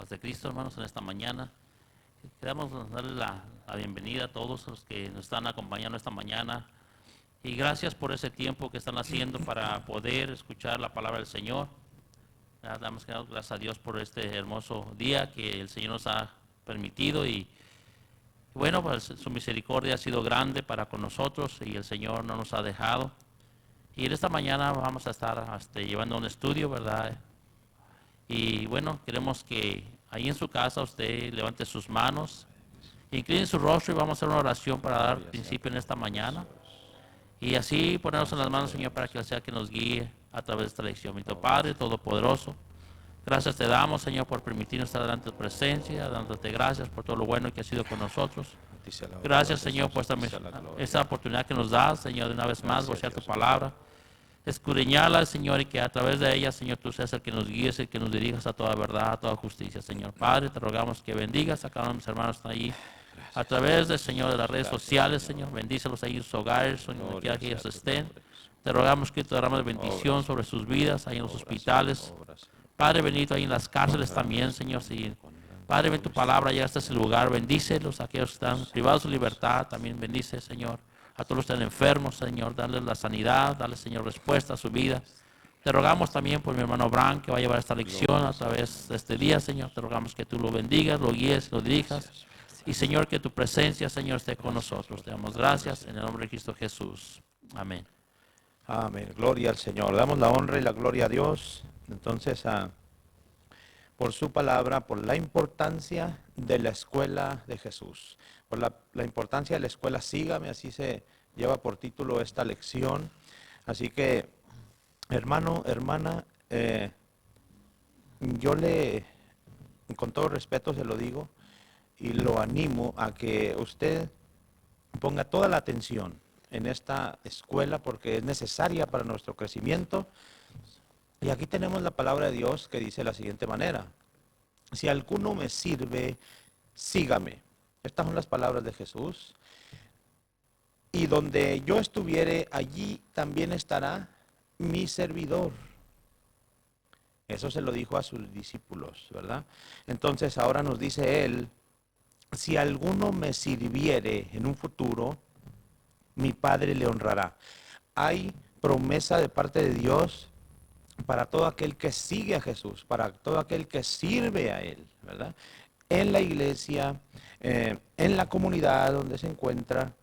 Armas de Cristo, hermanos, en esta mañana. Queremos darle la bienvenida a todos los que nos están acompañando esta mañana. Y gracias por ese tiempo que están haciendo para poder escuchar la palabra del Señor. Damos gracias a Dios por este hermoso día que el Señor nos ha permitido. Y bueno, pues su misericordia ha sido grande para con nosotros y el Señor no nos ha dejado. Y en esta mañana vamos a estar llevando un estudio, ¿verdad? Y bueno, queremos que ahí en su casa usted levante sus manos, incline su rostro y vamos a hacer una oración para dar principio en esta mañana. Y así ponernos en las manos, Señor, para que Él sea que nos guíe a través de esta lección. Mi Padre Todopoderoso, gracias te damos, Señor, por permitirnos estar delante de tu presencia, dándote gracias por todo lo bueno que has sido con nosotros. Gracias, Señor, por esta oportunidad que nos das, Señor, de una vez más, vocear tu palabra. Escudriñarla, Señor, y que a través de ella, Señor, tú seas el que nos guíes, el que nos dirijas a toda verdad, a toda justicia, Señor. Padre, te rogamos que bendigas a cada uno de mis hermanos que están allí a través de, Señor, de las redes sociales, Señor. Bendícelos ahí en sus hogares, donde quiera que ellos estén. Te rogamos que te derrames de bendición sobre sus vidas, ahí en los hospitales. Padre bendito, ahí en las cárceles también, Señor. Sí. Padre, ven tu palabra, ya hasta ese lugar. Bendícelos a aquellos que están privados de su libertad. También bendice, Señor, a todos los que están enfermos, Señor. Darles la sanidad, darles, Señor, respuesta a su vida. Te rogamos también por mi hermano Abraham, que va a llevar esta lección a través de este día, Señor. Te rogamos que tú lo bendigas, lo guíes, lo dirijas. Y, Señor, que tu presencia, Señor, esté con nosotros. Te damos gracias en el nombre de Cristo Jesús. Amén. Amén. Gloria al Señor. Damos la honra y la gloria a Dios. Entonces, por su palabra, por la importancia de la escuela de Jesús, por la importancia de la escuela Sígame, así se lleva por título esta lección. Así que, hermano, hermana, yo con todo respeto se lo digo y lo animo a que usted ponga toda la atención en esta escuela porque es necesaria para nuestro crecimiento. Y aquí tenemos la palabra de Dios que dice de la siguiente manera: si alguno me sirve, sígame. Estas son las palabras de Jesús. Y donde yo estuviere, allí también estará mi servidor. Eso se lo dijo a sus discípulos, ¿verdad? Entonces ahora nos dice él: si alguno me sirviere en un futuro, mi Padre le honrará. Hay promesa de parte de Dios para todo aquel que sigue a Jesús, para todo aquel que sirve a Él, ¿verdad? En la iglesia, en la comunidad donde se encuentra,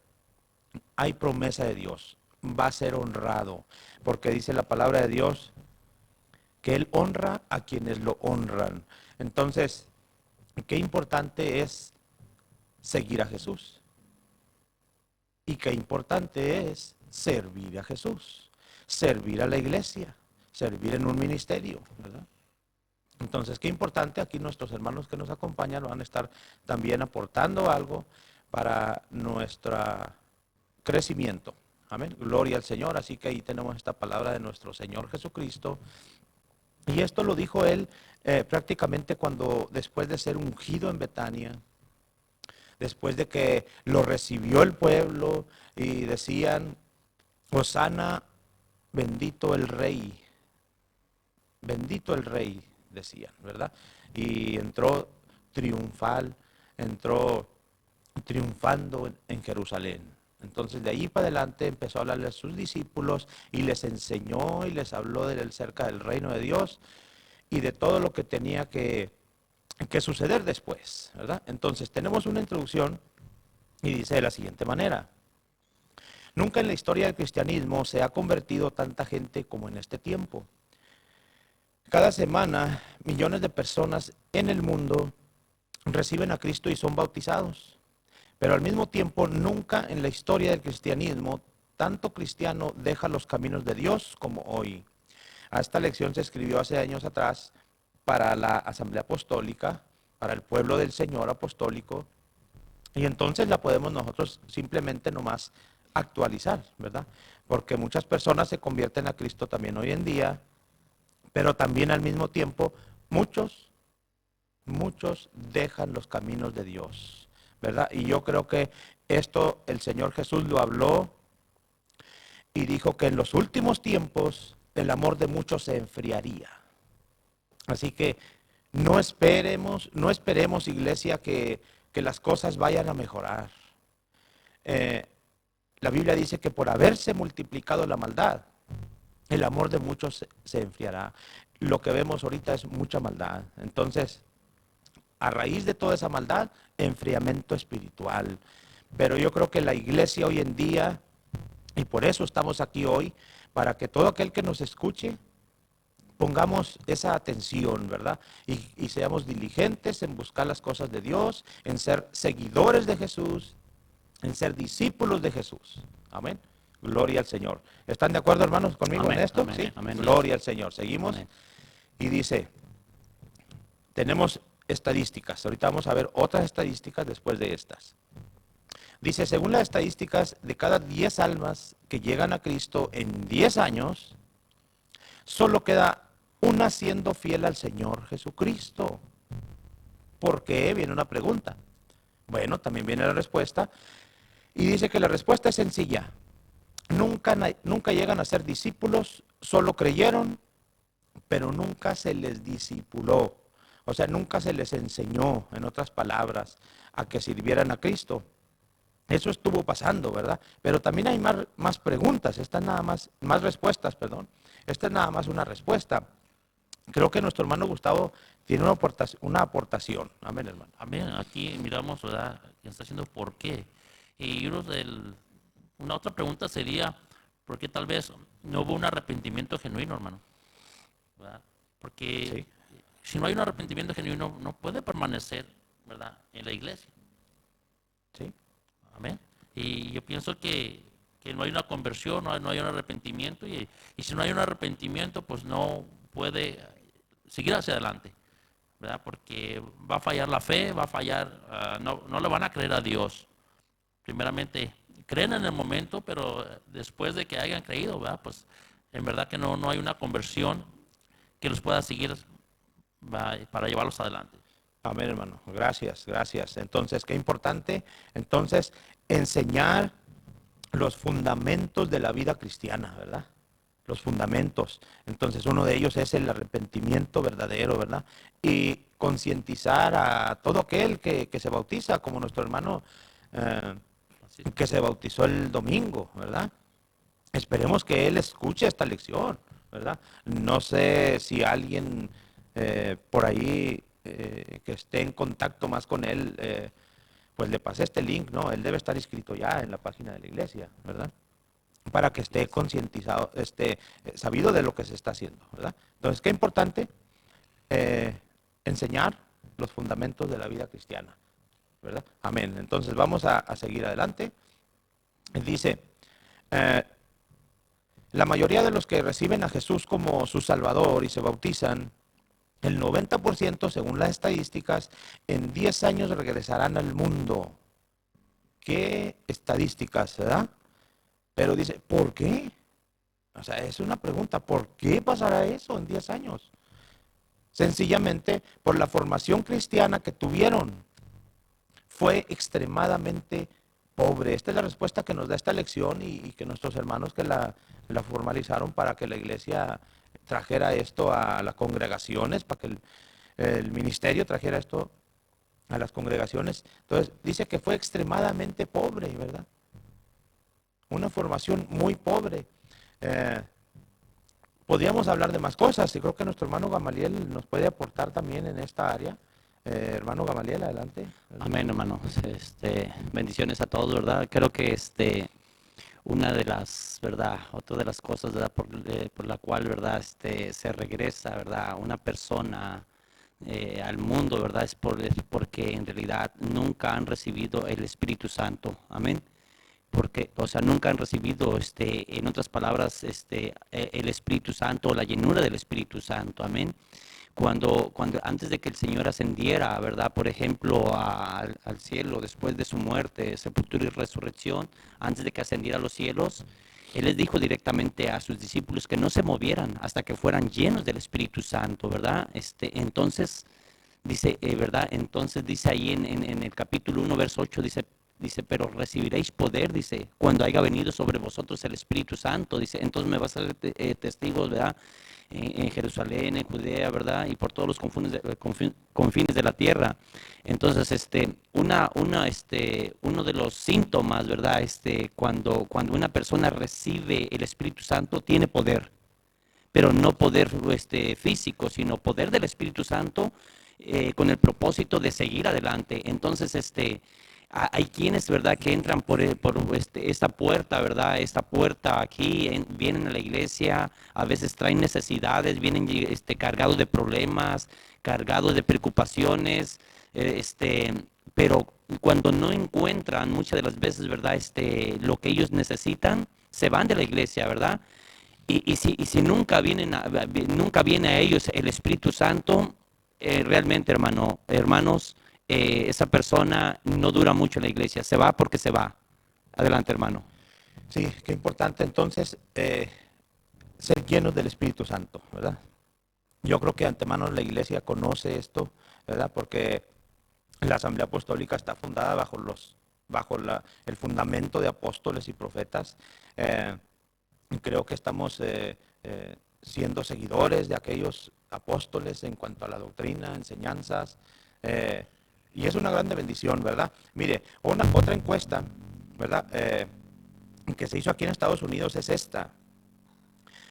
hay promesa de Dios. Va a ser honrado, porque dice la palabra de Dios que Él honra a quienes lo honran. Entonces, qué importante es seguir a Jesús. Y qué importante es servir a Jesús, servir a la iglesia, servir en un ministerio, ¿verdad? Entonces, qué importante, aquí nuestros hermanos que nos acompañan van a estar también aportando algo para nuestro crecimiento. Amén. Gloria al Señor. Así que ahí tenemos esta palabra de nuestro Señor Jesucristo. Y esto lo dijo Él prácticamente después de ser ungido en Betania, después de que lo recibió el pueblo y decían: Hosana, bendito el Rey, decían, ¿verdad? Y entró triunfando en Jerusalén. Entonces de ahí para adelante empezó a hablarle a sus discípulos y les enseñó y les habló acerca del reino de Dios y de todo lo que tenía que suceder después, ¿verdad? Entonces tenemos una introducción y dice de la siguiente manera: nunca en la historia del cristianismo se ha convertido tanta gente como en este tiempo. Cada semana millones de personas en el mundo reciben a Cristo y son bautizados, pero al mismo tiempo nunca en la historia del cristianismo tanto cristiano deja los caminos de Dios como hoy. A esta lección se escribió hace años atrás para la Asamblea Apostólica, para el pueblo del Señor apostólico, y entonces la podemos nosotros simplemente nomás actualizar, ¿verdad? Porque muchas personas se convierten a Cristo también hoy en día, pero también al mismo tiempo muchos dejan los caminos de Dios, ¿verdad? Y yo creo que esto el Señor Jesús lo habló y dijo que en los últimos tiempos el amor de muchos se enfriaría. Así que No esperemos, iglesia, que las cosas vayan a mejorar. La Biblia dice que por haberse multiplicado la maldad, el amor de muchos se enfriará. Lo que vemos ahorita es mucha maldad. Entonces, a raíz de toda esa maldad, enfriamiento espiritual. Pero yo creo que la iglesia hoy en día, y por eso estamos aquí hoy, para que todo aquel que nos escuche, pongamos esa atención, ¿verdad? Y seamos diligentes en buscar las cosas de Dios, en ser seguidores de Jesús, en ser discípulos de Jesús. Amén. Gloria al Señor. ¿Están de acuerdo, hermanos, conmigo Amén, en esto? amén, Sí. amén. Gloria al Señor. Seguimos. Amén. Y dice, tenemos estadísticas. Ahorita vamos a ver otras estadísticas después de estas. Dice, según las estadísticas, de cada 10 almas que llegan a Cristo en 10 años, solo queda una siendo fiel al Señor Jesucristo. ¿Por qué? Viene una pregunta. Bueno, también viene la respuesta. Y dice que la respuesta es sencilla. Nunca llegan a ser discípulos, solo creyeron, pero nunca se les discipuló. O sea, nunca se les enseñó, en otras palabras, a que sirvieran a Cristo. Eso estuvo pasando, ¿verdad? Pero también hay más preguntas, más respuestas, perdón. Esta es nada más una respuesta. Creo que nuestro hermano Gustavo tiene una aportación. Amén, hermano. Amén. Aquí miramos, ¿verdad?, que está haciendo por qué. Y una otra pregunta sería, ¿por qué tal vez no hubo un arrepentimiento genuino, hermano? ¿Verdad? Porque si no hay un arrepentimiento genuino, no puede permanecer, ¿verdad?, en la iglesia. Sí. Amén. Y yo pienso que no hay una conversión, no hay un arrepentimiento, y si no hay un arrepentimiento, pues no puede seguir hacia adelante, ¿verdad? Porque va a fallar la fe, va a fallar, no le van a creer a Dios. Primeramente, creen en el momento, pero después de que hayan creído, ¿verdad?, pues en verdad que no hay una conversión que los pueda seguir, ¿verdad?, para llevarlos adelante. Amén, hermano. Gracias, gracias. Entonces, qué importante. Entonces, enseñar los fundamentos de la vida cristiana, ¿verdad? Los fundamentos. Entonces, uno de ellos es el arrepentimiento verdadero, ¿verdad? Y concientizar a todo aquel que se bautiza, como nuestro hermano que se bautizó el domingo, ¿verdad? Esperemos que él escuche esta lección, ¿verdad? No sé si alguien por ahí que esté en contacto más con él, pues le pasé este link, ¿no? Él debe estar inscrito ya en la página de la iglesia, ¿verdad? Para que esté concientizado, sabido de lo que se está haciendo, ¿verdad? Entonces, qué importante enseñar los fundamentos de la vida cristiana, ¿verdad? Amén. Entonces, vamos a seguir adelante. Dice, la mayoría de los que reciben a Jesús como su Salvador y se bautizan, el 90%, según las estadísticas, en 10 años regresarán al mundo. ¿Qué estadísticas, verdad? Pero dice, ¿por qué? O sea, es una pregunta, ¿por qué pasará eso en 10 años? Sencillamente por la formación cristiana que tuvieron. Fue extremadamente pobre. Esta es la respuesta que nos da esta lección y que nuestros hermanos que la formalizaron para que la iglesia trajera esto a las congregaciones, para que el ministerio trajera esto a las congregaciones. Entonces, dice que fue extremadamente pobre, ¿verdad? Una formación muy pobre. Podríamos hablar de más cosas y creo que nuestro hermano Gamaliel nos puede aportar también en esta área. Hermano Gamaliel, adelante. Amén, hermano. Bendiciones a todos, ¿verdad? Creo que una de las, ¿verdad? Otra de las cosas, ¿verdad?, por la cual, ¿verdad?, se regresa, ¿verdad?, una persona al mundo, ¿verdad?, es porque en realidad nunca han recibido el Espíritu Santo. Amén. Porque, o sea, nunca han recibido, en otras palabras, el Espíritu Santo, la llenura del Espíritu Santo. Amén. Cuando antes de que el Señor ascendiera, ¿verdad?, por ejemplo, al cielo, después de su muerte, sepultura y resurrección, antes de que ascendiera a los cielos, Él les dijo directamente a sus discípulos que no se movieran hasta que fueran llenos del Espíritu Santo, ¿verdad? Entonces, dice, ¿verdad? Entonces dice ahí en el capítulo 1, verso 8, dice, pero recibiréis poder, dice, cuando haya venido sobre vosotros el Espíritu Santo, dice, entonces me vas a ser testigos, ¿verdad?, en Jerusalén, en Judea, ¿verdad? Y por todos los confines de la tierra. Entonces, uno de los síntomas, ¿verdad? Cuando una persona recibe el Espíritu Santo, tiene poder, pero no poder físico, sino poder del Espíritu Santo, con el propósito de seguir adelante. Entonces, hay quienes, ¿verdad?, que entran por esta puerta, ¿verdad? Esta puerta aquí, vienen a la iglesia, a veces traen necesidades, vienen cargados de problemas, cargados de preocupaciones, pero cuando no encuentran muchas de las veces, ¿verdad?, lo que ellos necesitan, se van de la iglesia, ¿verdad? Y si nunca nunca viene a ellos el Espíritu Santo, realmente, hermanos, esa persona no dura mucho en la iglesia, se va porque se va. Adelante, hermano. Sí, qué importante entonces ser llenos del Espíritu Santo, ¿verdad? Yo creo que antemano la iglesia conoce esto, ¿verdad? Porque la Asamblea Apostólica está fundada bajo el fundamento de apóstoles y profetas. Creo que estamos siendo seguidores de aquellos apóstoles en cuanto a la doctrina, enseñanzas, y es una grande bendición, ¿verdad? Mire, otra encuesta, ¿verdad? Que se hizo aquí en Estados Unidos es esta.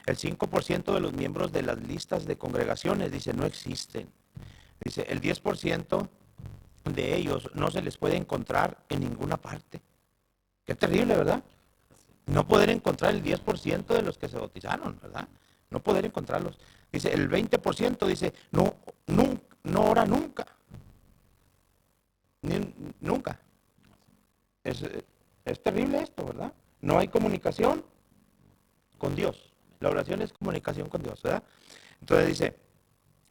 El 5% de los miembros de las listas de congregaciones, dice, no existen. Dice, el 10% de ellos no se les puede encontrar en ninguna parte. Qué terrible, ¿verdad? No poder encontrar el 10% de los que se bautizaron, ¿verdad? No poder encontrarlos. Dice, el 20% dice, no ora nunca. Nunca. Es terrible esto, ¿verdad? No hay comunicación con Dios. La oración es comunicación con Dios, ¿verdad? Entonces dice,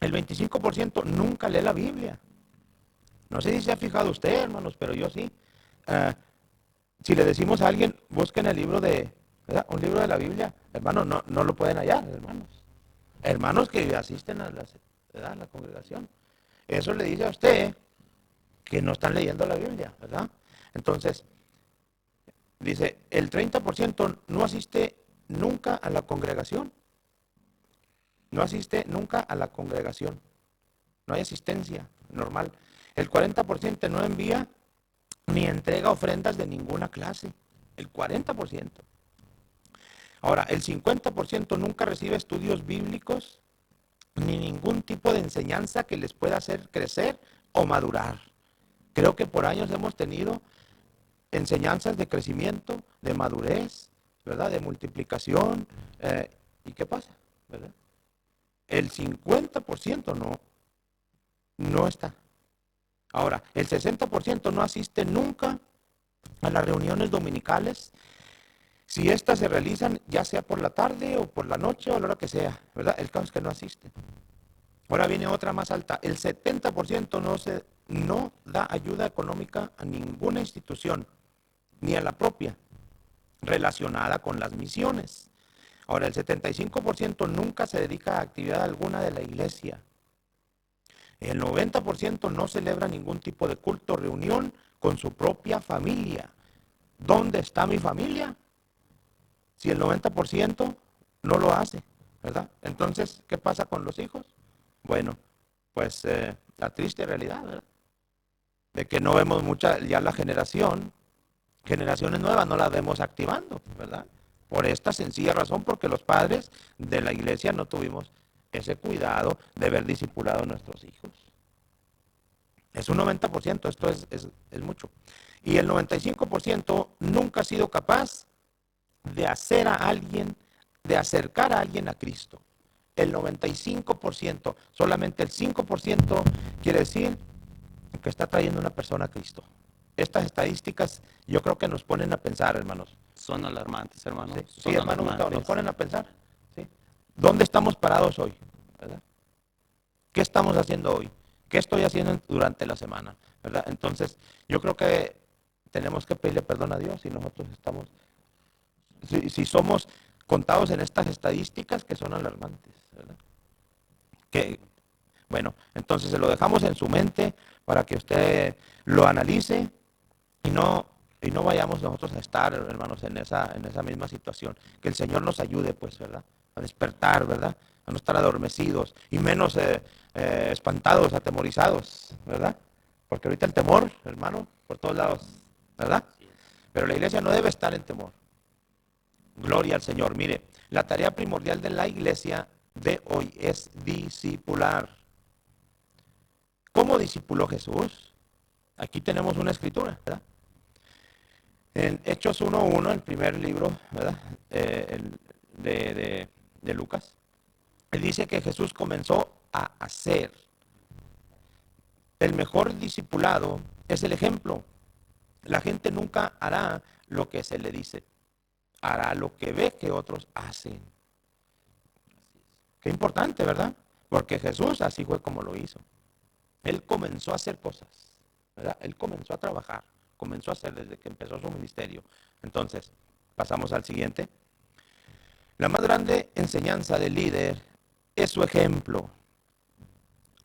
el 25% nunca lee la Biblia. No sé si se ha fijado usted, hermanos, pero yo sí. Si le decimos a alguien, busquen el libro ¿verdad? Un libro de la Biblia, hermanos, no lo pueden hallar, hermanos. Hermanos que asisten a la congregación. Eso le dice a usted que no están leyendo la Biblia, ¿verdad? Entonces, dice, el 30% no asiste nunca a la congregación. No asiste nunca a la congregación. No hay asistencia normal. El 40% no envía ni entrega ofrendas de ninguna clase. El 40%. Ahora, el 50% nunca recibe estudios bíblicos ni ningún tipo de enseñanza que les pueda hacer crecer o madurar. Creo que por años hemos tenido enseñanzas de crecimiento, de madurez, ¿verdad? De multiplicación. ¿Y qué pasa? ¿Verdad? El 50% no está. Ahora, el 60% no asiste nunca a las reuniones dominicales, si estas se realizan ya sea por la tarde o por la noche o a la hora que sea, ¿verdad? El caso es que no asisten. Ahora viene otra más alta, el 70% no da ayuda económica a ninguna institución, ni a la propia, relacionada con las misiones. Ahora, el 75% nunca se dedica a actividad alguna de la iglesia. El 90% no celebra ningún tipo de culto o reunión con su propia familia. ¿Dónde está mi familia? Si el 90% no lo hace, ¿verdad? Entonces, ¿qué pasa con los hijos? Bueno, pues la triste realidad, ¿verdad? De que no vemos ya la generaciones nuevas no las vemos activando, ¿verdad? Por esta sencilla razón, porque los padres de la iglesia no tuvimos ese cuidado de ver discipulado a nuestros hijos. Es un 90%, esto es mucho. Y el 95% nunca ha sido capaz de acercar a alguien a Cristo. El 95%, solamente el 5% quiere decir que está trayendo una persona a Cristo. Estas estadísticas yo creo que nos ponen a pensar, hermanos. Son alarmantes, hermano. Sí, hermano, nos ponen a pensar. ¿Sí? ¿Dónde estamos parados hoy? ¿Verdad? ¿Qué estamos haciendo hoy? ¿Qué estoy haciendo durante la semana? ¿Verdad? Entonces, yo creo que tenemos que pedirle perdón a Dios si nosotros estamos, si somos contados en estas estadísticas que son alarmantes, ¿verdad? Bueno, entonces se lo dejamos en su mente para que usted lo analice y no vayamos nosotros a estar, hermanos, en esa misma situación. Que el Señor nos ayude, pues, ¿verdad? A despertar, ¿verdad? a no estar adormecidos y menos espantados, atemorizados, ¿verdad? Porque ahorita el temor, hermano, por todos lados, ¿verdad? Pero la iglesia no debe estar en temor. Gloria al Señor. Mire, la tarea primordial de la iglesia de hoy es discipular. ¿Cómo discipuló Jesús? Aquí tenemos una escritura, ¿verdad? En Hechos 1:1, el primer libro, ¿verdad? De Lucas. Él dice que Jesús comenzó a hacer. El mejor discipulado es el ejemplo. La gente nunca hará lo que se le dice. Hará lo que ve que otros hacen. Qué importante, ¿verdad? Porque Jesús así fue como lo hizo. Él comenzó a hacer cosas, ¿verdad? Él comenzó a trabajar, comenzó a hacer desde que empezó su ministerio. Entonces, pasamos al siguiente. La más grande enseñanza del líder es su ejemplo.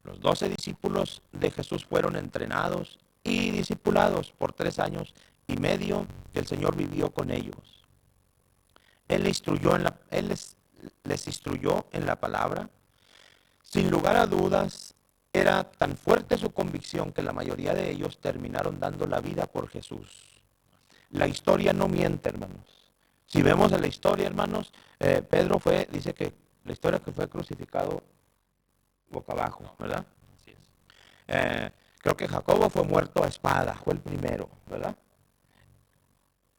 Los 12 discípulos de Jesús fueron entrenados y discipulados por 3 años y medio que el Señor vivió con ellos. Él les instruyó en la palabra. Sin lugar a dudas, era tan fuerte su convicción que la mayoría de ellos terminaron dando la vida por Jesús. La historia no miente, hermanos. Si vemos en la historia, hermanos, Pedro dice que la historia que fue crucificado boca abajo, ¿verdad? Así es. Creo que Jacobo fue muerto a espada, fue el primero, ¿verdad?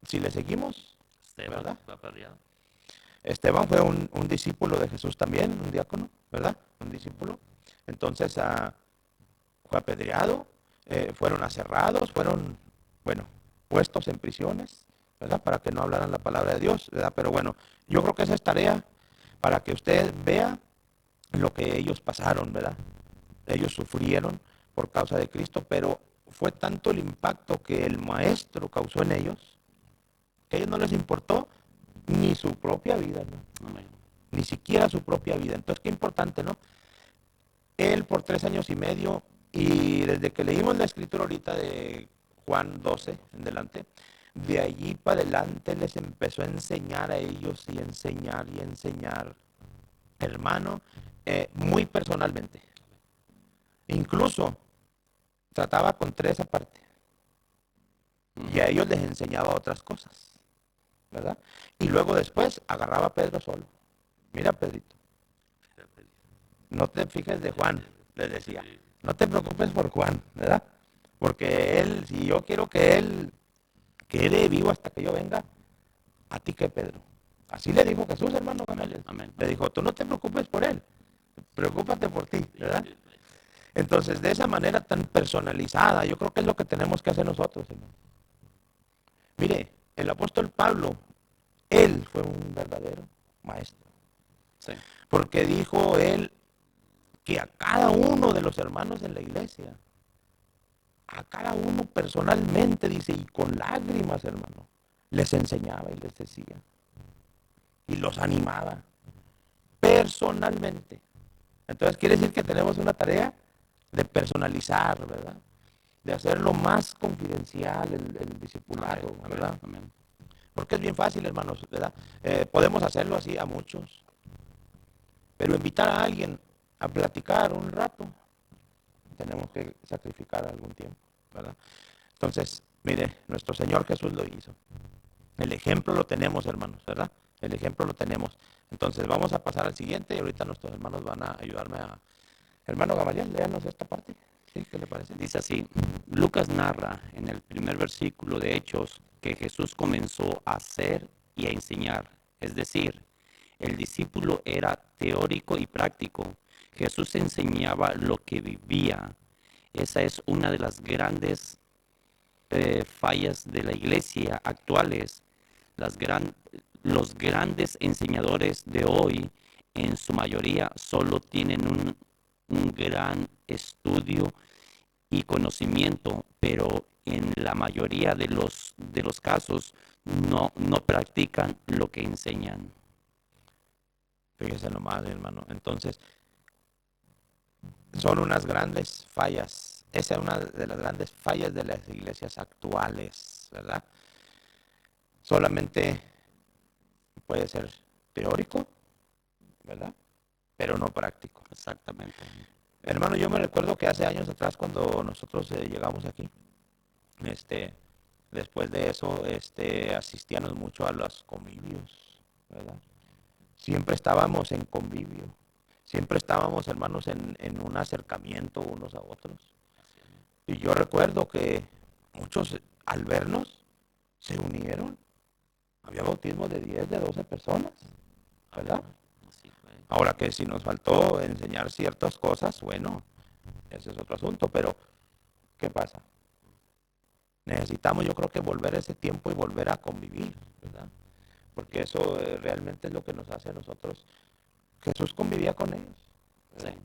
Si le seguimos, Esteban ¿verdad? fue apedreado. Esteban fue un discípulo de Jesús también, un diácono, ¿verdad? Un discípulo. Entonces fue apedreado, fueron aserrados, fueron, bueno, puestos en prisiones, ¿verdad? Para que no hablaran la palabra de Dios, ¿verdad? Pero bueno, yo creo que esa es tarea para que usted vea lo que ellos pasaron, ¿verdad? Ellos sufrieron por causa de Cristo, pero fue tanto el impacto que el maestro causó en ellos, que a ellos no les importó ni su propia vida, ¿no? Amén. Ni siquiera su propia vida. Entonces, qué importante, ¿no? Él por 3 años y medio, y desde que leímos la escritura ahorita de Juan 12 en delante, de allí para adelante les empezó a enseñar a ellos y enseñar y enseñar, hermano, muy personalmente. Incluso trataba con 3 aparte. Y a ellos les enseñaba otras cosas, ¿verdad? Y luego después agarraba a Pedro solo. Mira, Pedrito, no te fijes de Juan, les decía. No te preocupes por Juan, ¿verdad? Porque él, si yo quiero que él quede vivo hasta que yo venga, a ti que Pedro. Así le dijo Jesús, hermano Gamaliel. Amén. Le dijo, tú no te preocupes por él, preocúpate por ti, ¿verdad? Entonces, de esa manera tan personalizada, yo creo que es lo que tenemos que hacer nosotros, hermano. Mire, el apóstol Pablo, él fue un verdadero maestro. Sí. Porque dijo él que a cada uno de los hermanos en la iglesia, a cada uno personalmente, dice, y con lágrimas, hermano, les enseñaba y les decía, y los animaba, personalmente. Entonces quiere decir que tenemos una tarea de personalizar, ¿verdad? De hacerlo más confidencial el discipulado, Amén, ¿verdad? amén. Porque es bien fácil, hermanos, ¿verdad? Podemos hacerlo así a muchos. Pero invitar a alguien a platicar un rato, tenemos que sacrificar algún tiempo, ¿verdad? Entonces, mire, nuestro Señor Jesús lo hizo. El ejemplo lo tenemos, hermanos, ¿verdad? El ejemplo lo tenemos. Entonces, vamos a pasar al siguiente y ahorita nuestros hermanos van a ayudarme a... Hermano Gamaliel, léanos esta parte. ¿Sí? ¿Qué le parece? Dice así, Lucas narra en el primer versículo de Hechos que Jesús comenzó a hacer y a enseñar. Es decir, el discípulo era teórico y práctico. Jesús enseñaba lo que vivía. Esa es una de las grandes fallas de la iglesia actuales. Los grandes enseñadores de hoy, en su mayoría, solo tienen un gran estudio y conocimiento, pero en la mayoría de los casos no practican lo que enseñan. Fíjese nomás, hermano. Entonces, son unas grandes fallas. Esa es una de las grandes fallas de las iglesias actuales, ¿verdad? Solamente puede ser teórico, ¿verdad? pero no práctico. Exactamente. Hermano, yo me recuerdo que hace años atrás cuando nosotros llegamos aquí, después de eso, asistíamos mucho a los convivios, ¿verdad? Siempre estábamos en convivio, siempre estábamos, hermanos, en un acercamiento unos a otros. Y yo recuerdo que muchos al vernos se unieron. Había bautismo de 10, de 12 personas, ¿verdad? Así fue. Ahora que si nos faltó enseñar ciertas cosas, bueno, ese es otro asunto, pero ¿qué pasa? Necesitamos, yo creo que volver a ese tiempo y volver a convivir, ¿verdad? Porque eso realmente es lo que nos hace a nosotros. Jesús convivía con ellos, ¿verdad? Sí.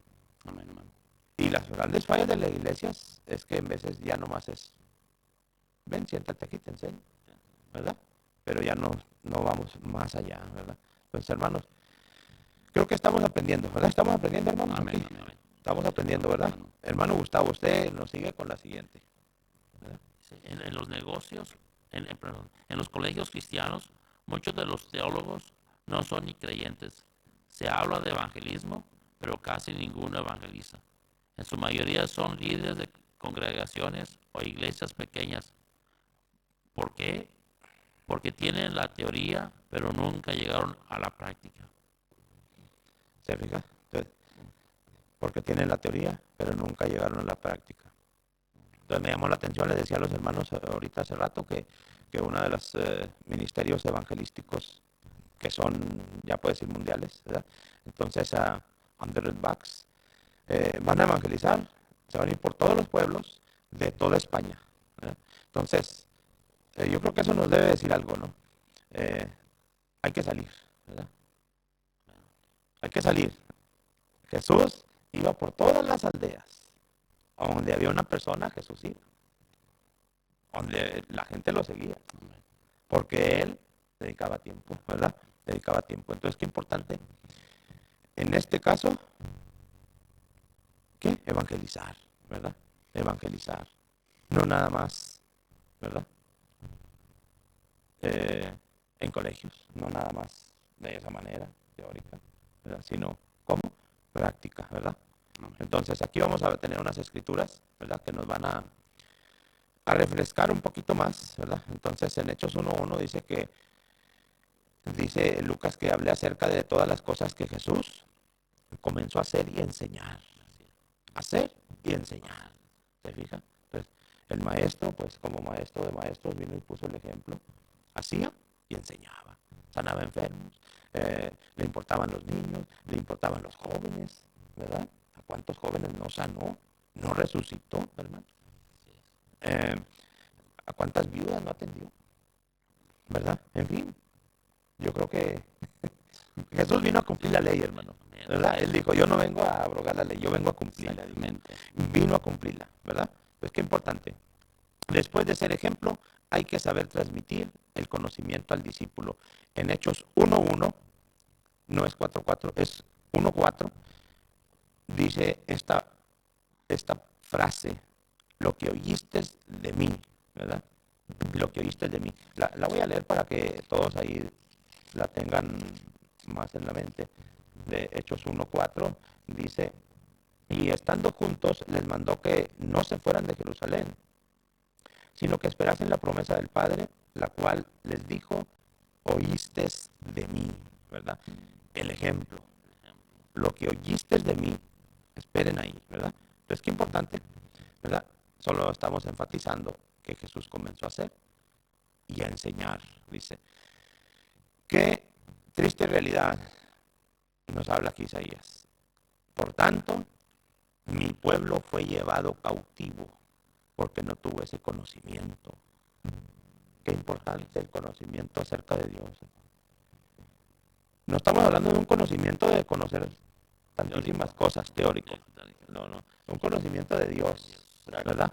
Amén, hermano. Y las grandes fallas de las iglesias es que en veces ya nomás es, ven, siéntate aquí, te enseño, ¿verdad? Pero ya no vamos más allá, ¿verdad? Entonces, hermanos, creo que estamos aprendiendo, ¿verdad? Estamos aprendiendo, hermanos. Amén, Aquí. amén. Estamos aprendiendo, ¿verdad? Hermano. Hermano Gustavo, usted nos sigue con la siguiente. Sí, en los negocios, perdón, en los colegios cristianos, muchos de los teólogos no son ni creyentes. Se habla de evangelismo, pero casi ninguno evangeliza. En su mayoría son líderes de congregaciones o iglesias pequeñas. ¿Por qué? Porque tienen la teoría, pero nunca llegaron a la práctica. ¿Se fija? Entonces, porque tienen la teoría, pero nunca llegaron a la práctica. Entonces me llamó la atención, les decía a los hermanos ahorita hace rato que uno de los ministerios evangelísticos que son, ya puede decir, mundiales, ¿verdad? Entonces a 100 Bucks van a evangelizar, se van a ir por todos los pueblos de toda España, ¿verdad? Entonces, yo creo que eso nos debe decir algo, ¿no? Hay que salir, ¿verdad? Hay que salir. Jesús iba por todas las aldeas. A donde había una persona, Jesús iba. Donde la gente lo seguía. Porque él dedicaba tiempo, ¿verdad? Dedicaba tiempo. Entonces, qué importante. En este caso, ¿qué? Evangelizar, ¿verdad? Evangelizar. No nada más, ¿verdad? En colegios. No nada más de esa manera teórica, ¿verdad? Sino, ¿cómo? Práctica, ¿verdad? Entonces, aquí vamos a tener unas escrituras, ¿verdad? Que nos van a refrescar un poquito más, ¿verdad? Entonces, en Hechos 1:1 dice Lucas que hablé acerca de todas las cosas que Jesús comenzó a hacer y enseñar. Hacer y enseñar. ¿Se fija? Entonces, el maestro, pues como maestro de maestros, vino y puso el ejemplo. Hacía y enseñaba. Sanaba enfermos, le importaban los niños, le importaban los jóvenes, ¿verdad? ¿A cuántos jóvenes no sanó? No resucitó, hermano. ¿A cuántas viudas no atendió? ¿Verdad? En fin, yo creo que Jesús vino a cumplir la ley, hermano. ¿Verdad? Él dijo, yo no vengo a abrogar la ley, yo vengo a cumplirla. Vino a cumplirla, ¿verdad? Pues qué importante. Después de ser ejemplo, hay que saber transmitir el conocimiento al discípulo. En Hechos 1:1, no es 4:4, es 1:4, dice esta frase, lo que oíste de mí, ¿verdad? Lo que oíste de mí. La voy a leer para que todos ahí la tengan más en la mente. De Hechos 1:4 dice, y estando juntos les mandó que no se fueran de Jerusalén, sino que esperasen la promesa del Padre, la cual les dijo, oíste de mí, ¿verdad? El ejemplo, lo que oíste de mí, esperen ahí, ¿verdad? Entonces, qué importante, ¿verdad? Solo estamos enfatizando que Jesús comenzó a hacer y a enseñar, dice. Qué triste realidad nos habla aquí Isaías. Por tanto, mi pueblo fue llevado cautivo porque no tuvo ese conocimiento. Qué importante el conocimiento acerca de Dios. No estamos hablando de un conocimiento de conocer tantísimas cosas teórico. No. Un conocimiento de Dios, ¿verdad?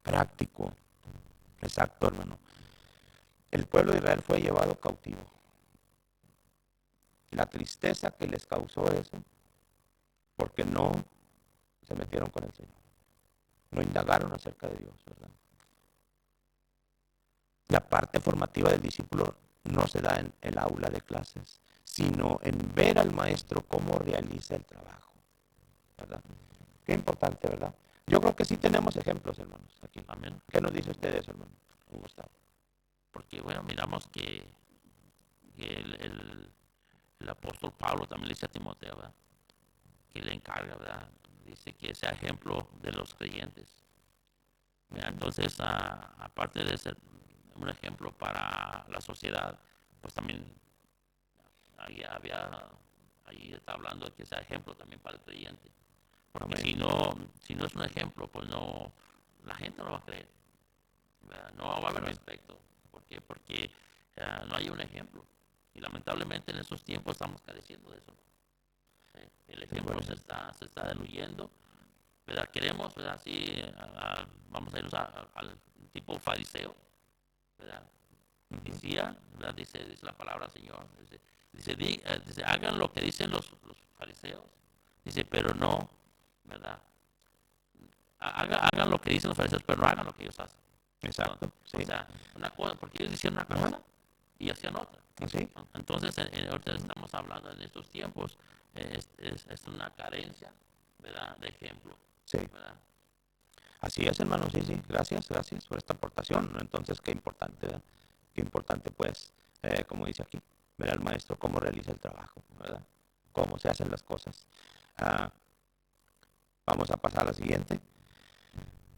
Práctico. Exacto, hermano. El pueblo de Israel fue llevado cautivo. La tristeza que les causó eso, porque no se metieron con el Señor. No indagaron acerca de Dios, ¿verdad? La parte formativa del discípulo no se da en el aula de clases, sino en ver al maestro cómo realiza el trabajo, ¿verdad? Qué importante, ¿verdad? Yo creo que sí tenemos ejemplos, hermanos, aquí. Amén. ¿Qué nos dice ustedes, hermano? Gustavo. Porque, bueno, miramos que el apóstol Pablo también le dice a Timoteo, ¿verdad? Que le encarga, ¿verdad? Dice que sea ejemplo de los creyentes. Mira, entonces, aparte de ser un ejemplo para la sociedad, pues también ahí está hablando de que sea ejemplo también para el creyente. Porque Amén. si no es un ejemplo, pues no, la gente no va a creer, ¿verdad? No va a haber respeto. ¿Por qué? Porque no hay un ejemplo. Y lamentablemente en estos tiempos estamos careciendo de eso. El ejemplo se está diluyendo, ¿verdad? Queremos, ¿verdad? Sí, vamos a irnos al tipo fariseo, ¿verdad? Decía, ¿verdad? Dice la palabra del Señor. Dice, hagan lo que dicen los fariseos. Dice, pero no, ¿verdad? Hagan lo que dicen los fariseos, pero no hagan lo que ellos hacen. Exacto. O Sí. sea, una cosa, porque ellos decían una cosa y hacían otra. ¿Sí? Entonces, ahorita estamos hablando en estos tiempos, es una carencia, ¿verdad? De ejemplo. Sí. ¿Verdad? Así es, hermano, sí, sí. Gracias por esta aportación. Entonces, qué importante, ¿verdad? Qué importante, pues, como dice aquí, ver al maestro cómo realiza el trabajo, ¿verdad? Cómo se hacen las cosas. Vamos a pasar a la siguiente.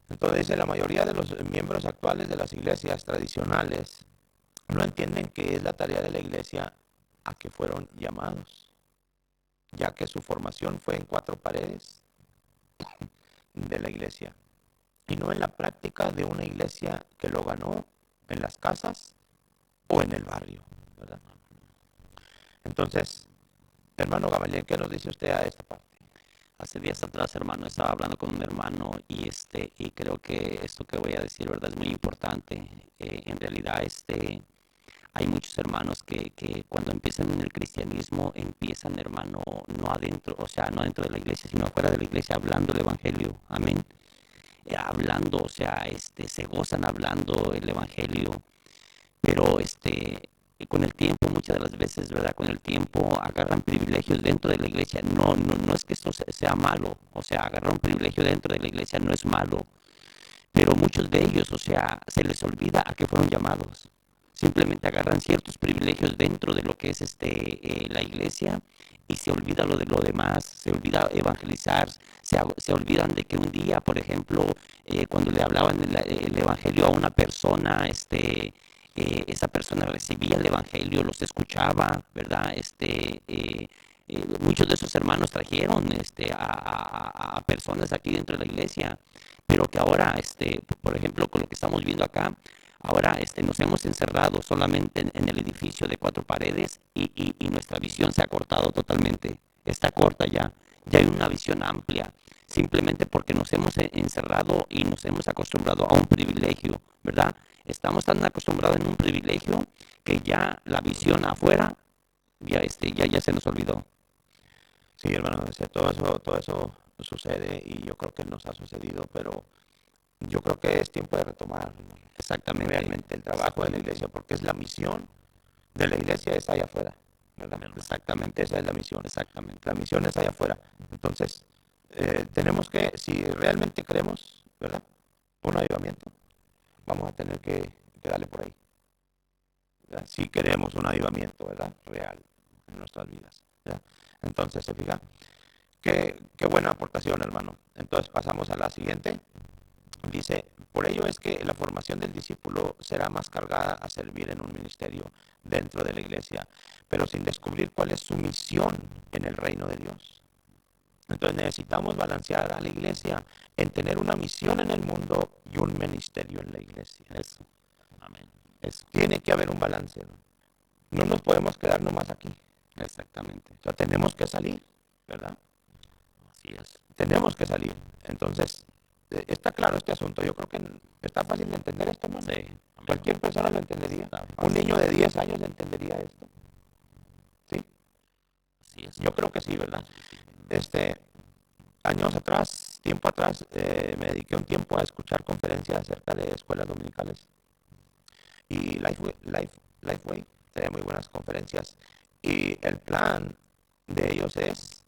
Entonces, dice, la mayoría de los miembros actuales de las iglesias tradicionales no entienden que es la tarea de la iglesia a que fueron llamados, ya que su formación fue en 4 paredes de la iglesia y no en la práctica de una iglesia que lo ganó en las casas o en el barrio, ¿verdad? Entonces, hermano Gamaliel, ¿qué nos dice usted a esta parte? Hace días atrás, hermano, estaba hablando con un hermano y creo que esto que voy a decir, verdad, es muy importante. En realidad, hay muchos hermanos que cuando empiezan en el cristianismo empiezan, hermano, no adentro, o sea, no adentro de la iglesia, sino afuera de la iglesia, hablando el evangelio. Amén. Hablando, o sea, se gozan hablando el evangelio, pero con el tiempo, muchas de las veces, ¿verdad? Con el tiempo agarran privilegios dentro de la iglesia. No es que esto sea malo, o sea, agarrar un privilegio dentro de la iglesia no es malo, pero muchos de ellos, o sea, se les olvida a qué fueron llamados. Simplemente agarran ciertos privilegios dentro de lo que es la iglesia y se olvida lo de lo demás, se olvida evangelizar, se olvidan de que un día, por ejemplo, cuando le hablaban el evangelio a una persona, esa persona recibía el evangelio, los escuchaba, ¿verdad? Muchos de esos hermanos trajeron a personas aquí dentro de la iglesia, pero que ahora, por ejemplo, con lo que estamos viendo acá, ahora nos hemos encerrado solamente en el edificio de 4 paredes y nuestra visión se ha cortado totalmente. Está corta ya. Ya hay una visión amplia. Simplemente porque nos hemos encerrado y nos hemos acostumbrado a un privilegio, ¿verdad? Estamos tan acostumbrados en un privilegio que ya la visión afuera ya se nos olvidó. Sí, hermano, todo eso sucede y yo creo que nos ha sucedido, pero yo creo que es tiempo de retomar Exactamente. realmente el trabajo de la iglesia, porque es la misión de la iglesia es allá afuera, ¿verdad? Exactamente. Esa es la misión. Exactamente. La misión es allá afuera. Entonces, tenemos que, si realmente queremos, ¿verdad? Un avivamiento, vamos a tener que darle por ahí, ¿verdad? Si queremos un avivamiento, ¿verdad? Real en nuestras vidas, ¿verdad? Entonces, se fija, qué buena aportación, hermano. Entonces, pasamos a la siguiente. Dice, por ello es que la formación del discípulo será más cargada a servir en un ministerio dentro de la iglesia, pero sin descubrir cuál es su misión en el reino de Dios. Entonces necesitamos balancear a la iglesia en tener una misión en el mundo y un ministerio en la iglesia. Eso. Amén. Eso. Tiene que haber un balance, ¿no? No nos podemos quedar nomás aquí. Exactamente. O sea, tenemos que salir, ¿verdad? Así es. Tenemos que salir. Entonces, está claro este asunto. Yo creo que está fácil de entender esto, hermano. Sí. Cualquier persona lo entendería. Un niño de 10 años entendería esto. ¿Sí? Así es. Yo creo que sí, ¿verdad? Años atrás, tiempo atrás, me dediqué un tiempo a escuchar conferencias acerca de escuelas dominicales. Y Lifeway tenía muy buenas conferencias. Y el plan de ellos es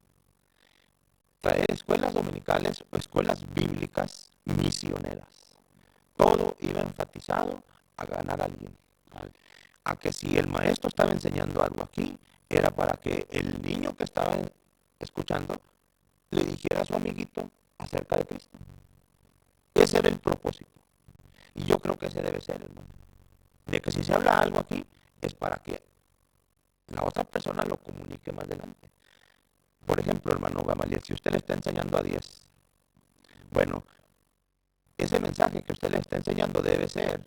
traer escuelas dominicales o escuelas bíblicas misioneras. Todo iba enfatizado a ganar a alguien. A que si el maestro estaba enseñando algo aquí, era para que el niño que estaba escuchando le dijera a su amiguito acerca de Cristo. Ese era el propósito. Y yo creo que ese debe ser, hermano. De que si se habla algo aquí, es para que la otra persona lo comunique más adelante. Por ejemplo, hermano Gamaliel, si usted le está enseñando a 10, bueno, ese mensaje que usted le está enseñando debe ser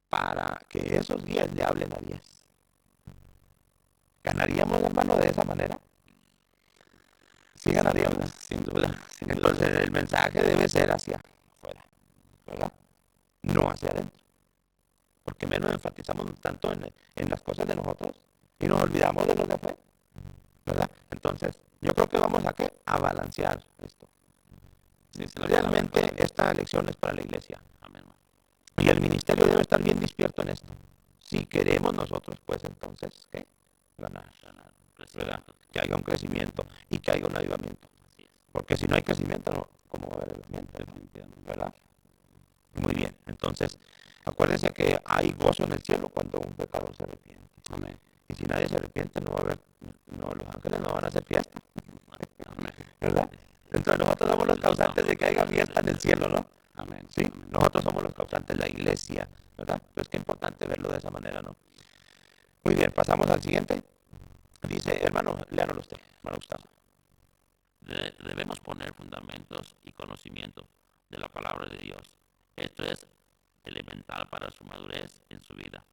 para que esos 10 le hablen a 10. ¿Ganaríamos, hermano, de esa manera? Sí, ganaríamos. Sin duda, sin duda. Entonces el mensaje debe ser hacia afuera, ¿verdad? No hacia adentro. Porque menos enfatizamos tanto en las cosas de nosotros y nos olvidamos de los de afuera, ¿verdad? Entonces, yo creo que vamos a balancear esto. Sí, Realmente esta lección es para la iglesia. Amén. Y el ministerio debe estar bien despierto en esto. Si queremos nosotros, pues entonces, ¿qué? Ganar. ¿Verdad? Que haya un crecimiento y que haya un avivamiento. Así es. Porque si no hay crecimiento, no, ¿cómo va a haber avivamiento? ¿Verdad? Muy bien. Entonces, acuérdense que hay gozo en el cielo cuando un pecador se arrepiente. Amén. Y si nadie se arrepiente, no va a haber, no, los ángeles no van a hacer fiesta. Amén. ¿Verdad? Entonces nosotros somos los causantes de que haya fiesta en el cielo, ¿no? Amén. Sí, Amén. nosotros somos los causantes, la iglesia, ¿verdad? Pues qué importante verlo de esa manera, ¿no? Muy bien, pasamos al siguiente. Dice, hermano, léanoslo usted, hermano Gustavo. Debemos poner fundamentos y conocimiento de la palabra de Dios. Esto es elemental para su madurez en su vida,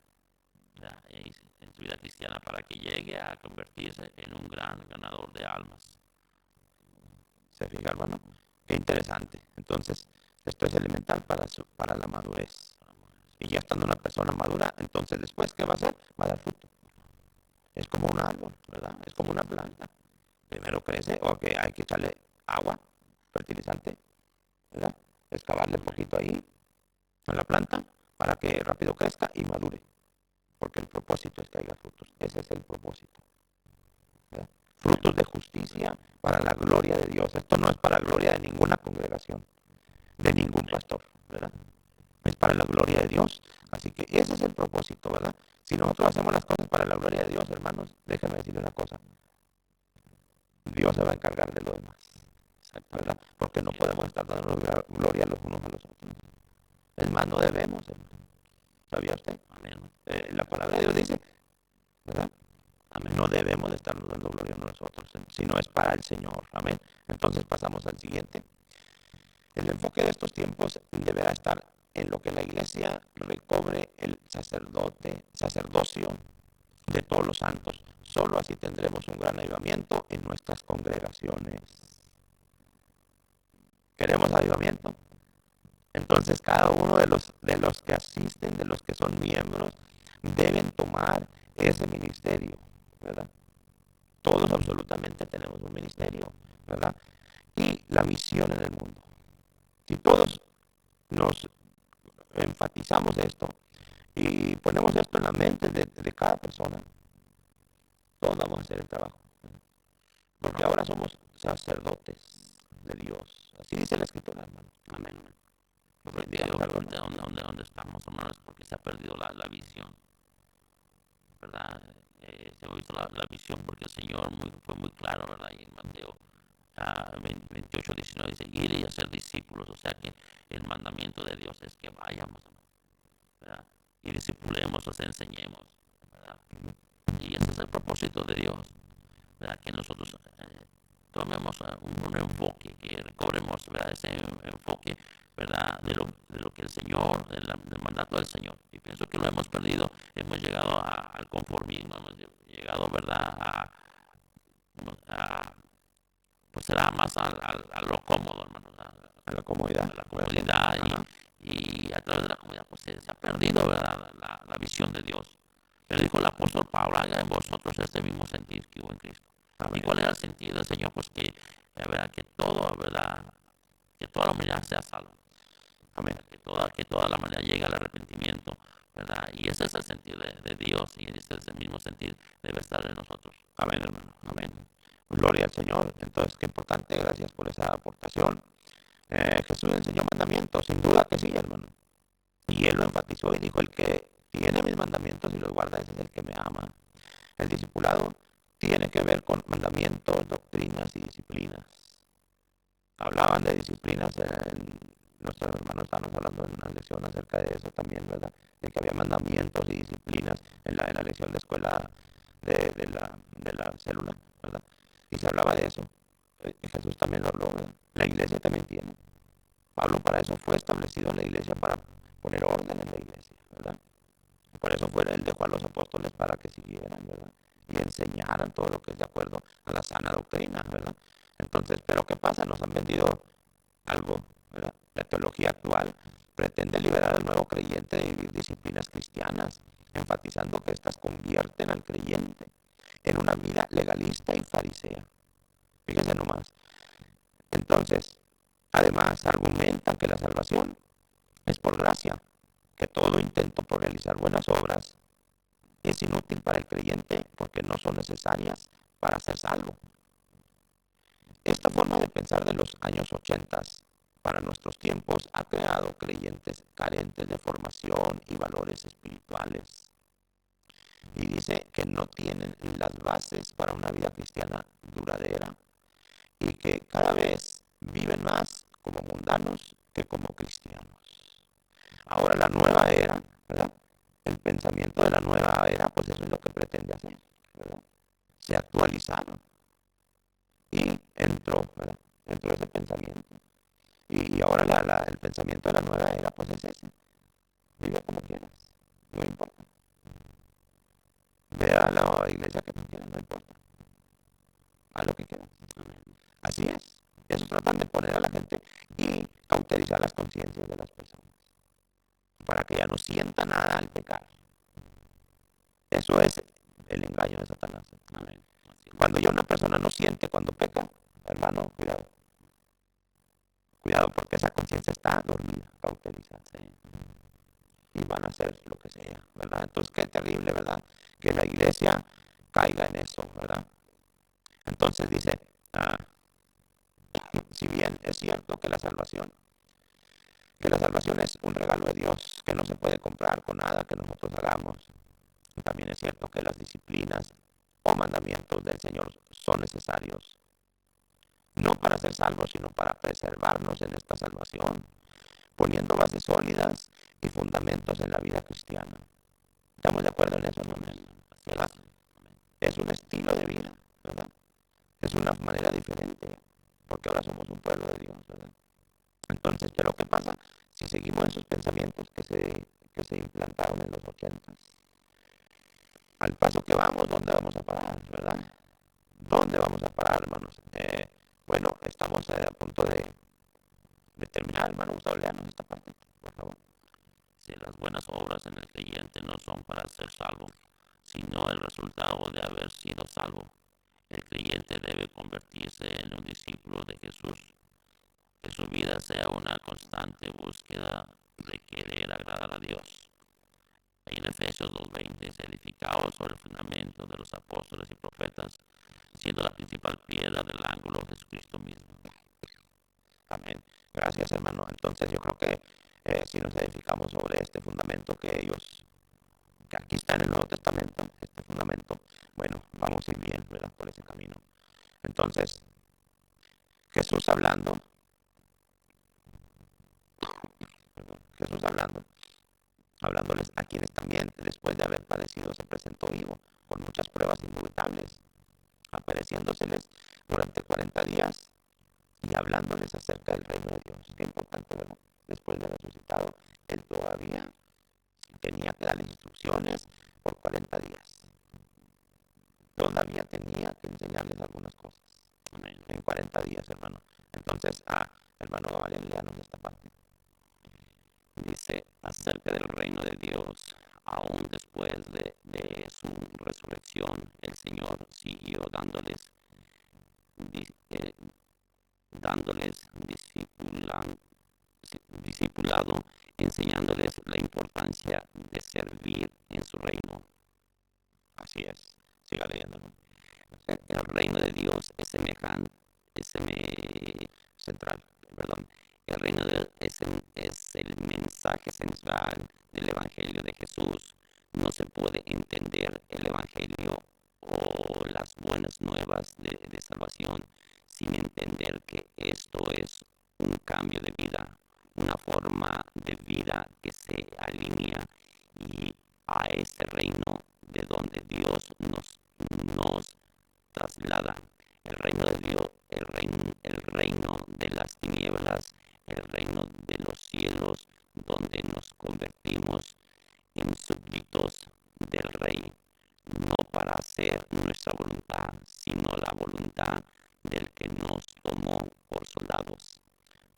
¿verdad? En su vida cristiana, para que llegue a convertirse en un gran ganador de almas. ¿Se fija, hermano? Qué interesante. Entonces, esto es elemental para la madurez. Y ya estando una persona madura, entonces después, ¿qué va a hacer? Va a dar fruto. Es como un árbol, ¿verdad? Es como una planta. Primero crece, o que hay que echarle agua, fertilizante, ¿verdad? Excavarle un poquito ahí a la planta para que rápido crezca y madure. Porque el propósito es que haya frutos. Ese es el propósito. ¿Verdad? Frutos de justicia para la gloria de Dios. Esto no es para la gloria de ninguna congregación, de ningún pastor, ¿verdad? Es para la gloria de Dios. Así que ese es el propósito, ¿verdad? Si nosotros hacemos las cosas para la gloria de Dios, hermanos, déjenme decirle una cosa. Dios se va a encargar de lo demás, ¿verdad? Porque no podemos estar dando gloria los unos a los otros. Es más, no debemos, hermano. ¿Sabía usted? Amén. La palabra de Dios dice, ¿verdad? Amén. No debemos de estarnos dando gloria a nosotros, sino es para el Señor. Amén. Entonces pasamos al siguiente. El enfoque de estos tiempos deberá estar en lo que la iglesia recobre el sacerdocio de todos los santos. Solo así tendremos un gran avivamiento en nuestras congregaciones. ¿Queremos avivamiento? Entonces cada uno de los que asisten, de los que son miembros, deben tomar ese ministerio, ¿verdad? Todos absolutamente tenemos un ministerio, ¿verdad? Y la misión en el mundo. Si todos nos enfatizamos esto y ponemos esto en la mente de cada persona, todos vamos a hacer el trabajo. Porque ahora somos sacerdotes de Dios. Así dice la Escritura, hermano. Amén. Porque ahorita donde estamos, hermanos, porque se ha perdido la visión, ¿verdad? Se ha visto la visión porque el Señor fue muy claro, ¿verdad? Y en Mateo 28, 19 dice, ir y hacer discípulos. O sea que el mandamiento de Dios es que vayamos, ¿verdad? Y discipulemos, os enseñemos, ¿verdad? Y ese es el propósito de Dios, ¿verdad? Que nosotros tomemos un enfoque, que recobremos, ¿verdad? Ese enfoque, ¿verdad? De lo que el Señor, del mandato del Señor. Y pienso que lo hemos perdido, hemos llegado al conformismo, hemos llegado, ¿verdad? Pues será más a lo cómodo, hermano. A la comodidad. A la comodidad y a través de la comodidad pues se ha perdido, ¿verdad? La visión de Dios. Pero dijo el apóstol Pablo, haga en vosotros este mismo sentir que hubo en Cristo. Amén. ¿Y cuál era el sentido del Señor? Pues que, ¿verdad? Que todo, ¿verdad? Que toda la humanidad sea salva. Amén. Que toda la humanidad llegue al arrepentimiento ¿verdad? Y ese es el sentir de Dios y ese es el mismo sentir debe estar en nosotros. Amén, hermano. Amén. Gloria al Señor. Entonces, qué importante. Gracias por esa aportación. Jesús enseñó mandamientos, sin duda que sí, hermano. Y él lo enfatizó y dijo, el que tiene mis mandamientos y los guarda, ese es el que me ama. El discipulado tiene que ver con mandamientos, doctrinas y disciplinas. Hablaban de disciplinas, nuestros hermanos estaban hablando en una lección acerca de eso también, ¿verdad? De que había mandamientos y disciplinas en la lección de escuela de la célula, ¿verdad? Y se hablaba de eso. Jesús también lo habló, ¿verdad? La iglesia también tiene. Pablo para eso fue establecido en la iglesia, para poner orden en la iglesia, ¿verdad? Por eso él dejó a los apóstoles para que siguieran, ¿verdad? Y enseñaran todo lo que es de acuerdo a la sana doctrina, ¿verdad? Entonces, ¿pero qué pasa? Nos han vendido algo, ¿verdad? La teología actual pretende liberar al nuevo creyente de vivir disciplinas cristianas, enfatizando que éstas convierten al creyente en una vida legalista y farisea. Fíjense nomás. Entonces, además argumentan que la salvación es por gracia, que todo intento por realizar buenas obras es inútil para el creyente porque no son necesarias para ser salvo. Esta forma de pensar de los años 80 para nuestros tiempos ha creado creyentes carentes de formación y valores espirituales. Y dice que no tienen las bases para una vida cristiana duradera y que cada vez viven más como mundanos que como cristianos. Ahora la nueva era, ¿verdad? El pensamiento de la nueva era, pues eso es lo que pretende hacer, ¿verdad? Se actualizaron y entró, ¿verdad? Entró ese pensamiento. Y ahora el pensamiento de la nueva era, pues es ese. Vive como quieras, no importa. Ve a la iglesia que tú quieras, no importa. Haz lo que quieras. Así es. Eso tratan de poner a la gente y cauterizar las conciencias de las personas para que ya no sienta nada al pecar. Eso es el engaño de Satanás. Amén. Cuando ya una persona no siente cuando peca, hermano, cuidado. Cuidado porque esa conciencia está dormida, cauterizada. Y van a hacer lo que sea, ¿verdad? Entonces, qué terrible, ¿verdad? Que la iglesia caiga en eso, ¿verdad? Entonces dice, si bien es cierto que la salvación es un regalo de Dios que no se puede comprar con nada que nosotros hagamos, también es cierto que las disciplinas o mandamientos del Señor son necesarios, no para ser salvos, sino para preservarnos en esta salvación, poniendo bases sólidas y fundamentos en la vida cristiana. ¿Estamos de acuerdo en eso, no? ¿Verdad? Es un estilo de vida, ¿verdad? Es una manera diferente, porque ahora somos un pueblo de Dios, ¿verdad? Entonces, ¿pero qué pasa si seguimos esos pensamientos que se implantaron en los 80? Al paso que vamos, ¿dónde vamos a parar, verdad? ¿Dónde vamos a parar, hermanos? Bueno, estamos a punto de terminar, hermano Gustavo, léanos esta parte, por favor. Si las buenas obras en el creyente no son para ser salvo, sino el resultado de haber sido salvo, el creyente debe convertirse en un discípulo de Jesús, que su vida sea una constante búsqueda de querer agradar a Dios. En Efesios 2:20 se edificado sobre el fundamento de los apóstoles y profetas, siendo la principal piedra del ángulo Jesucristo mismo. Amén. Gracias, hermano. Entonces yo creo que si nos edificamos sobre este fundamento que aquí está en el Nuevo Testamento, este fundamento, bueno, vamos a ir bien, ¿verdad? Por ese camino. Entonces, Jesús hablándoles a quienes también, después de haber padecido, se presentó vivo, con muchas pruebas indubitables, apareciéndoseles durante 40 días y hablándoles acerca del reino de Dios. Qué importante, ¿verdad? Después de resucitado, él todavía tenía que darles instrucciones por 40 días. Todavía tenía que enseñarles algunas cosas. Amén. En 40 días, hermano. Entonces, hermano Gamaliel, léanos esta parte. Dice acerca del reino de Dios, aún después de su resurrección, el Señor siguió dándoles discipulado, enseñándoles la importancia de ser servir en su reino. Así es. Siga leyéndolo. El reino de Dios es semejante, Central. perdón, el reino de Dios es el mensaje central del Evangelio de Jesús. No se puede entender el Evangelio o las buenas nuevas de salvación sin entender que esto es un cambio de vida, una forma de vida que se alinea y a ese reino de donde Dios nos traslada. El reino de Dios, el reino de las tinieblas, el reino de los cielos, donde nos convertimos en súbditos del Rey, no para hacer nuestra voluntad, sino la voluntad del que nos tomó por soldados.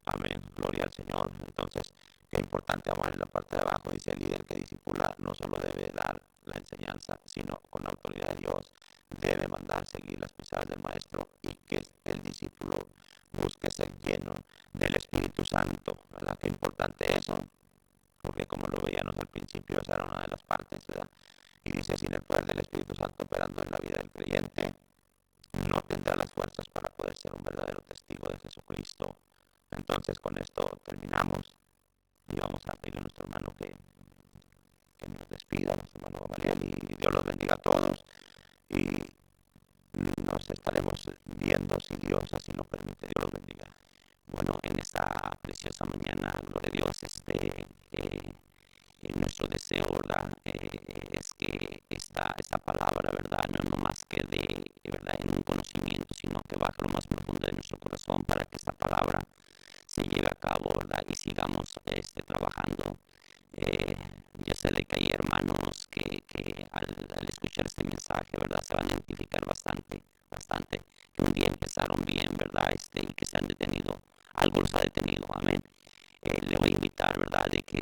Amén. Gloria al Señor. Entonces, qué importante, amar, en la parte de abajo dice: el líder que discipula no solo debe dar la enseñanza, sino con la autoridad de Dios debe mandar seguir las pisadas del maestro, y que el discípulo busque ser lleno del Espíritu Santo. ¿Verdad? Qué importante eso, porque como lo veíamos al principio, esa era una de las partes, ¿verdad? Y dice: sin el poder del Espíritu Santo operando en la vida del creyente, no tendrá las fuerzas para poder ser un verdadero testigo de Jesucristo. Entonces, con esto terminamos y vamos a pedirle a nuestro hermano que nos despida, nuestro hermano Gamaliel, y Dios los bendiga a todos, y nos estaremos viendo si Dios así lo permite. Dios los bendiga. Bueno, en esta preciosa mañana, gloria a Dios, nuestro deseo, ¿verdad? Es que esta palabra, ¿verdad? No más quede, ¿verdad?, en un conocimiento, sino que baje lo más profundo de nuestro corazón para que esta palabra se lleve a cabo, ¿verdad? Y sigamos trabajando. Yo sé de que hay hermanos que al escuchar este mensaje, ¿verdad?, se van a identificar bastante, que un día empezaron bien, ¿verdad?, y que se han detenido, algo los ha detenido, amén. Le voy a invitar, ¿verdad?, de que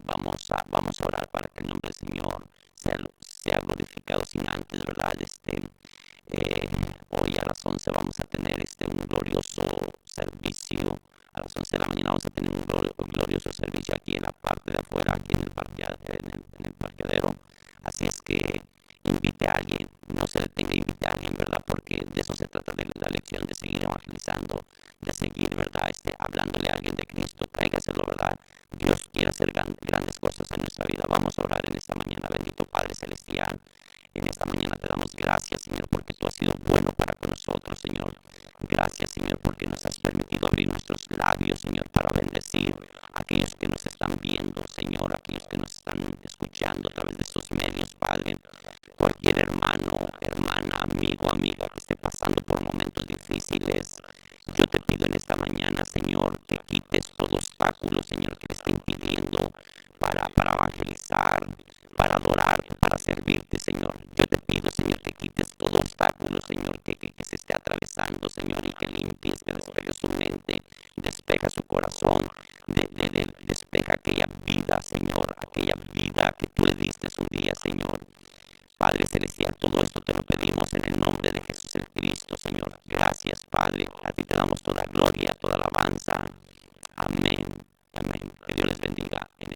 vamos a orar para que el nombre del Señor sea glorificado sin antes, ¿verdad? Hoy a las 11 vamos a tener un glorioso servicio. A las 11 de la mañana vamos a tener un glorioso servicio aquí en la parte de afuera, aquí en el parqueadero. Así es que invite a alguien, no se detenga, invite a alguien, ¿verdad? Porque de eso se trata de la lección, de seguir evangelizando, de seguir, ¿verdad? Hablándole a alguien de Cristo. Tráigaselo, ¿verdad? Dios quiere hacer grandes cosas en nuestra vida. Vamos a orar en esta mañana. Bendito Padre Celestial, en esta mañana te damos gracias, Señor, porque tú has sido bueno para con nosotros, Señor. Gracias, Señor, porque nos has permitido abrir nuestros labios, Señor, para bendecir a aquellos que nos están viendo, Señor, a aquellos que nos están escuchando a través de estos medios, Padre. Cualquier hermano, hermana, amigo, amiga que esté pasando por momentos difíciles, yo te pido en esta mañana, Señor, que quites todo obstáculo, Señor, que le esté impidiendo para evangelizar, para adorarte, para servirte, Señor. Yo te pido, Señor, que quites todo obstáculo, Señor, que se esté atravesando, Señor, y que limpies, que despejes su mente, despeja su corazón, despeja aquella vida, Señor, aquella vida que tú le diste un día, Señor. Padre Celestial, todo esto te lo pedimos en el nombre de Jesús el Cristo, Señor. Gracias, Padre. A ti te damos toda gloria, toda alabanza. Amén. Amén. Que Dios les bendiga en